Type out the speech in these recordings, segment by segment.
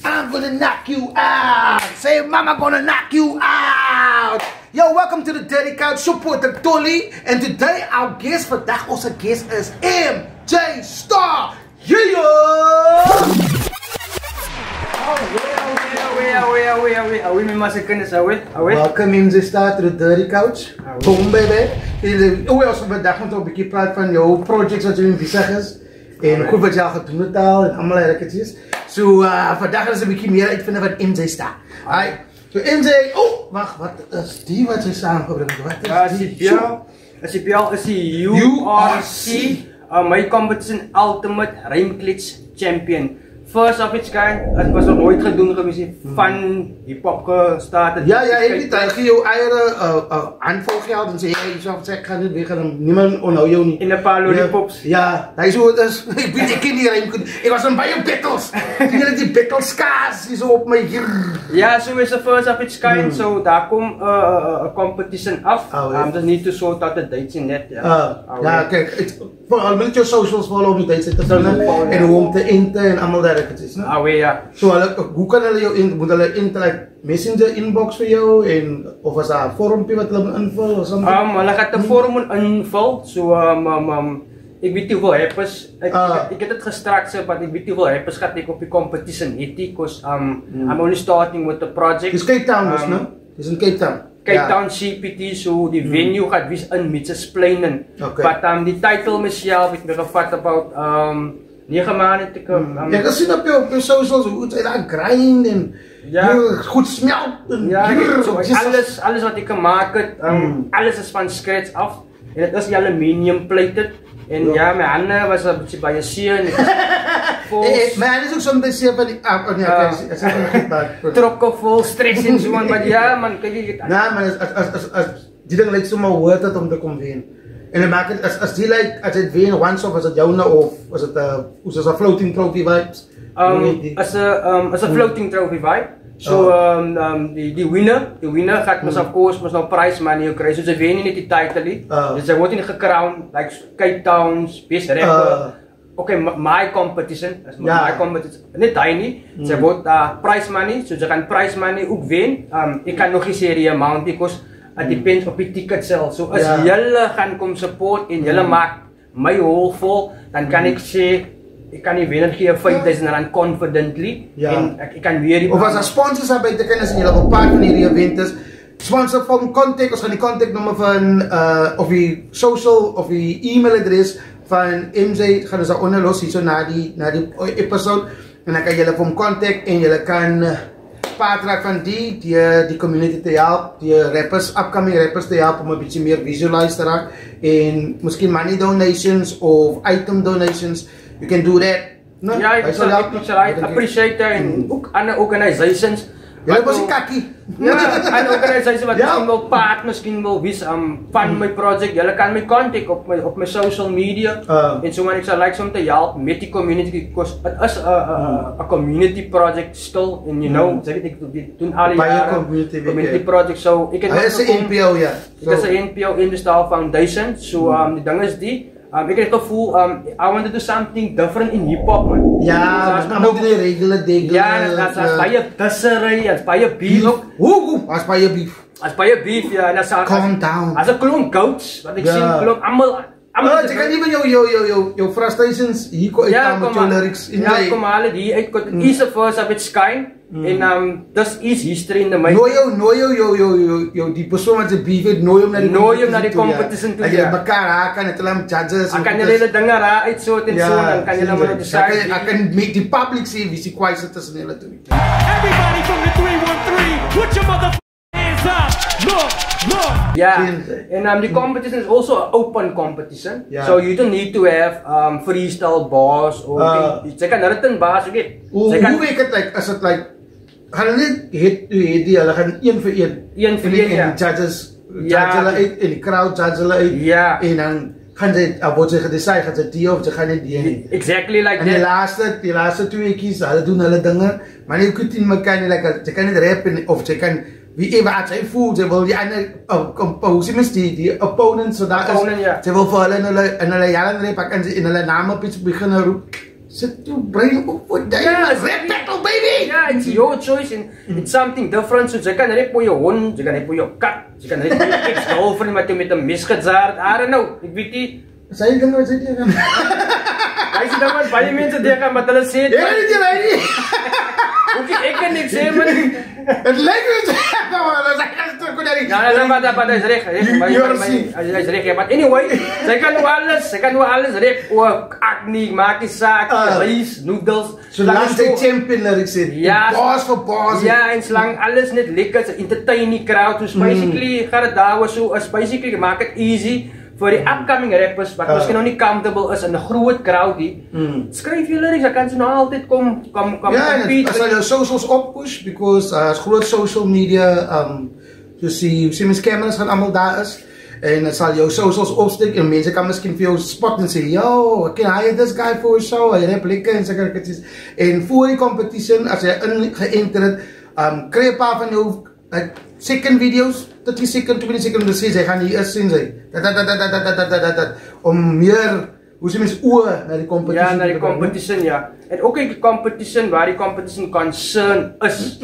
I'm gonna knock you out. Say, Mama gonna knock you out. Yo, welcome to the Dirty Couch. Support the Dolly. And today our guest, vandaag onze guest is MJ Star. Yeah! Welcome MJ Star to the Dirty Couch. Kom baby. Also vandaag moeten we een beetje praten van jouw projects wat je in bezig is. En goed wat je al gedoen hebt al en allemaal lekkertjes. So vandaag is een beetje meer uitvinden van MJ Star. Alright. So MJ, oh wacht, wat is die wat je samengebracht? Wat is die? CPL is die URC. My competition Ultimate Rijmklits Champion. First of its kind, het was nog nooit gedaan geweest van hip-hop gestart. Ja, heb je daar jouw eigen aanvolgeld en zei je zou zeggen, ga niet weg, niemand onhou jou niet. In een paar lollipops. Ja, dat is hoe het is. Ik ken die rijm goed. Ik was een bij battles. Die battles kaas die zo op mij hier. Ja, zo is de first of its kind. So daar komt een competition af. Dus niet zo dat het Duits in net. Ja, kijk, vooral met je socials volgen om je Duits te vinden en hoe om te inten en allemaal daar. So, hoe kan hulle moet hulle like messenger inbox vir jou en of is daar 'n vormpie wat hulle moet invul of something? Hulle gaan 'n vorm invul. So ek weet nie hoeveel rappers ek het dit gestraks maar ek weet nie hoeveel rappers gaan ek op die competition het because I'm only starting with the project. Dis Cape Town was no? Dis in Cape Town. Cape Town CPT, so die venue gaat wees in Mitchells Plain. But die title myself het me gevat about 9 maanden te komen. Ja, ik zie op je socials hoe het aan grind en goed smelt. Alles wat ik gemaakt heb, alles is van scratch af. En het is die aluminium plated. En ja, mijn handen was een beetje bij je zeer. Mijn handen is ook zo'n beetje van die trokken vol stress en zo. Maar ja, man, kijk je het aan. Ja, maar als die ding lijkt zomaar worth het om te komen heen. En dan maak het, als die lijkt, als het weer once of was het jouw of was het een floating trophy vibes? Als een floating trophy vibe. So die winner gaat of course nou prize money krijgen. Dus ze winnen niet die title. Dus ze wordt niet gecrowned, like Cape Town's best rapper. My competition, my competition, niet tiny. Ze wordt prize money, so ze gaan prize money ook winnen. Ik kan nog geen serie amount because het depends op die ticket zelf. So als jullie gaan komen support en jullie maakt my hole vol, dan kan ik zeggen, ik kan die winnaar geven 5.000 rand confidently. En ik kan weer die. Of als er sponsors aan bij te kennen zijn, jullie op part van die event is. Sponsor van contact, of gaan die contactnummer van of die social of die e-mailadres van MJ gaan ze onderlos hier zo naar die episode. En dan kan jullie van contact en jullie kan paard van die community te helpen, die rappers, upcoming rappers te helpen om een beetje meer visualized te raken. En misschien money donations of item donations, you can do that. No? Ja, ik zal appreciate that en ook andere organisations. Ja, dat was een kakkie. Ja, en organisaties wat misschien wel paard, misschien wel wist van mijn project. Jullie kan mij contact op mijn social media. En zo, ik zou like om te helpen met die community. Because het is een community project still. En you know, zeg ik toen alle jaren community project. So, ik heb is een NPO, ja. Het is een NPO Industry Foundation. So, die ding is die. Ik heb het gevoel, I want to do something different in hip-hop, man. Ja, maar moet je regelen, dingen. Ja, dat is bij je tussenrij, dat is bij je beef. Als bij je beef. Als bij je beef, ja. En dat is calm down. Als een klomp coach, wat ik zie, klomp allemaal. Je kan niet met jouw frustrations hier komen met jouw lyrics in. Ja, kom halen die uit. Het is the first of its kind. En dat is history in de mind. Nooi die persoon met de beef heeft, nooi hem naar die competition toe. En je elkaar haken, het alleen judges. Dan kan je hele dingen raar uit zo en zo. Dan kan je dan maar decide. I can make the public see wie ze kwijt zit tussen hele twee. Everybody from the 313, put your mother hands up. Look. Yeah, and the competition is also an open competition. So you don't need to have freestyle bars or they can written bars. Hoe weet het like? Is het like? Gaan niet die hulle gaan één vir een. En die judges judge hulle uit en die crowd judge hulle uit. Ja. En dan gaan ze word ze gedecide gaan ze die of ze gaan niet die. Exactly like en die laatste twee keer hulle doen hulle dinge, maar nie goed in mekaar nie like ze kan niet rappen of ze kan wie even uit zijn voelt, ze wil die ander die opponents so daar is. Ze wil vir hulle en hulle jaren rap kan ze in hulle name op iets beginnen roep. Sit toe brain op voor die rap battle baby. Ja, it's your choice and it's something different. So jy kan net vir jou hond, jy kan net vir jou kat, jy kan net vir jou ex-girlfriend wat jy met 'n mes gezaard. I don't know. Ek weet nie. Sy ding wat sy doen. Hy sê dan wat baie mense dink maar hulle sê jy okay, ek kan niks sê maar het lyk my dat sy kan toe kon nie. Ja, maar is reg. Hy's reg. But anyway, sy kan nou alles reg. Ook acne, maak die saak, rice, noodles. Solank sy champion lyk sê. Boss vir boss. Ja, en solank alles net lekker, entertain die crowd. So basically gaan dit daaroor so, as basically maak dit easy voor die upcoming rappers wat miskien nog nie comfortable is in 'n groot crowd nie. Skryf jy lyrics, dan kan jy nou altyd kom compete. As jy jou socials oppush because as groot social media jy sien mens cameras gaan almal daar is en dan sal jou socials opsteek en mense kan miskien vir jou spot en sê, "Yo, I can hire this guy for a show." Hy rap lekker en sulke goedjies. En voor die competition as jy geënter het, kry 'n paar van jou second videos, 30 second, 20 second, dan sê sy gaan hier is sien sy. Om meer hoe sê mens oor na die competition. Ja, na die competition, ja. En ook die competition waar die competition concern is.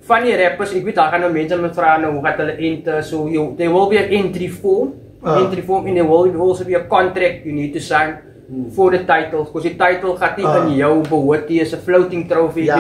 Van die rappers, ek weet daar gaan nou mense met vra nou hoe gaan hulle enter, so there will be an entry form and there will also be a contract you need to sign for the title, because die title gaat nie in jou behoort, die is 'n floating trophy, ja,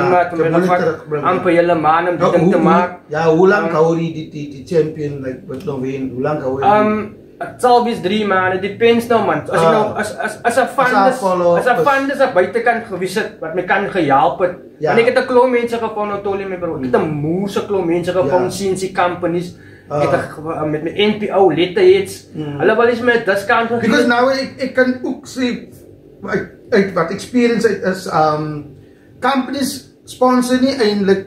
amper julle man om die ding te maak. Ja, hoe lang hou die champion like wat nou wen, hoe lang hou hy? It sal wees 3 maande, depends nou man. As jy nou as 'n fan is op buitekant gewys het wat my kan gehelp het. En ek het 'n klomp mense gevang nou Tolly my bro. Ek het 'n moerse klomp mense gevang CNC companies. Ek het met my NPO letterheads. Hulle wil eens met discount gegee. Because nou ek kan ook sê uit wat experience is companies sponsor nie eintlik.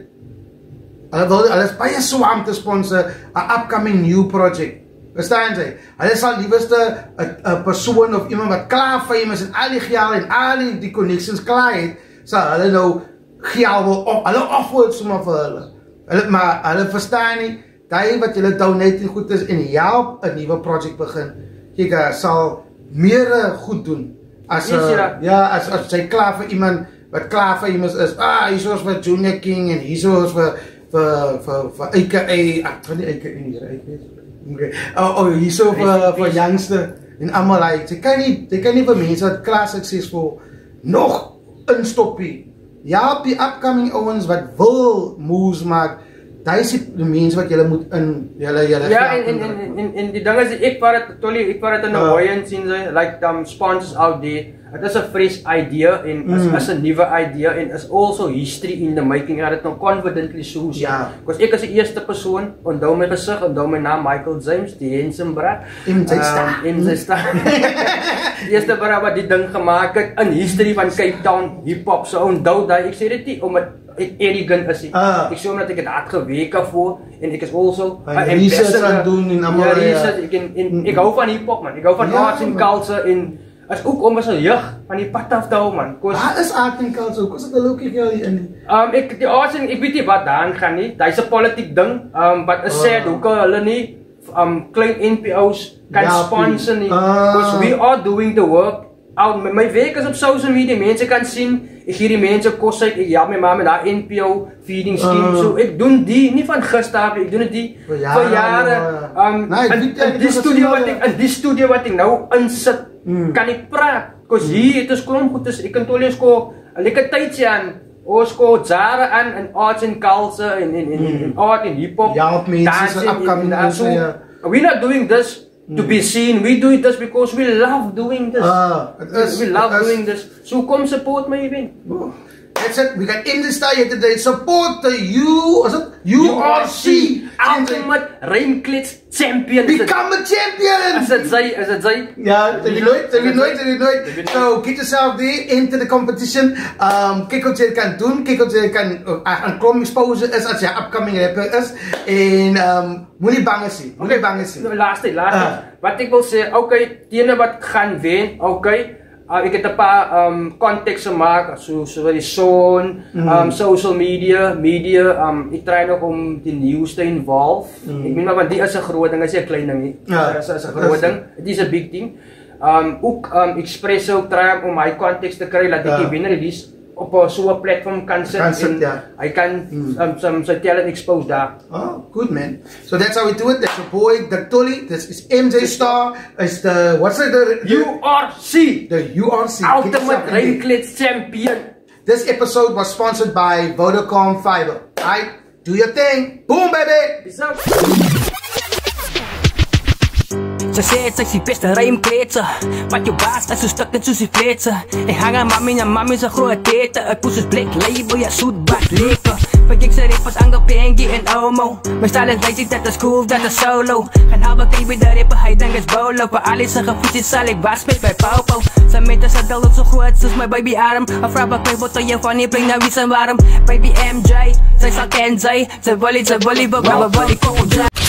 Hulle is baie swam te sponsor 'n upcoming new project. Verstaan jy? Hulle sal liewerste 'n persoon of iemand wat klaar famous en al die geld en al die connections klaar het, sal hulle nou geld wil op. Hulle offer sommer vir hulle. Maar hulle verstaan nie daai wat julle donate goed is en help 'n nuwe project begin. Kyk, sal meer goed doen as as jy klaar vir iemand wat klaar famous is. Hierso is vir Junior King en hierso is vir AKA, van die AKA nie. Okay. Hierso vir youngster en almal like, jy kan nie vir mense wat klaar suksesvol nog instoppie. Ja, op die upcoming ouens wat wil moves maak, daai is die mense wat julle moet in julle ja, en die ding is ek vat dit in 'n buoyant sien sy like sponsors out there. Dit is 'n fresh idea en is 'n nuwe idea en is also history in the making. Ja, dit nou confidently so sê. Because ek as die eerste persoon onthou my gesig, onthou my naam Michael James, die handsome bra. MJ Star. Die eerste bra wat die ding gemaak het in history van Cape Town hip hop. So onthou daai, ek sê dit nie omdat ek arrogant is nie. Ek sê omdat ek het hard gewerk daarvoor en ek is also research aan doen en almal. Ja, research, ek hou van hip hop man. Ek hou van arts and culture en as ook om as 'n jeug van die pad af te hou man. Wat is art and culture? Hoe is dit 'n lookie vir jou in? Die arts en ek weet nie wat daarin gaan nie. Dis 'n politiek ding. But is sad hoe kan hulle nie klein NPO's kan sponsor nie. Because we are doing the work. My werk is op social media, mense kan sien, ek gee die mense kos uit, ek help my ma met haar NPO feeding scheme, so ek doen die, nie van gister af, ek doen dit vir jare, in die studio wat ek nou insit, kan ek praat, because hier het ons klomp goed, ek kan Tolly sko, lekker tydje aan, ons ko jare aan, in arts and culture, in art and hip-hop, dancing, we're not doing this to be seen, we do this because we love doing this. We love doing this. So come support my event. That's it. We got in the style today. Support the URC Ultimate Rijmklits Champion. Become a champion. Is it zij? Ja, dat je nooit. So get yourself there, enter the competition. Kijk wat je kan doen. Kijk wat je kan een klomp exposure is als je upcoming rapper is. En moet niet bang zijn. Laatste. Wat ik wil zeggen, oké, diegene wat gaan winnen, oké. Ik heb een paar contacts gemaakt, zoals die Zone, social media. Ik try nog om die nieuws te involve. Ik meen maar, want die is een groot ding, dat is een klein ding. Dat is een groot ding, het is een big ding. Ook Expresso try om my contacts te krijgen, dat ik die winner release. op zo'n platform kan zetten. Hij kan zijn talent expose daar. Oh, good man. So that's how we do it. That's your boy, the Tolly. This is MJ Star. It's the, what's it? The URC. The URC. Ultimate Ringklits Champion. This episode was sponsored by Vodacom Fiber. Alright, do your thing. Boom, baby. Peace out. Ze zei het, sy beste rijmkleedse. Wat jou baas is so stuk en soos die vleetse. Ek hang aan mami en mami is 'n groot tete. Ek poes is blik, label, ja soet bak lekker. Pak ek sy rappers Ango, Pengi en Omo. My style is basic, dat is cool, dat is solo. Gaan hou ek by die rapper, hy dink is bolo. Vir al die sigge voetjies sal ek was met my Popo. Sy met is adel so groot soos my baby arm. Afra bak my bottel jou van nie bring nou wie sy warm. Baby MJ, sy sal ken sy. Sy volley, baba, volley, kom op.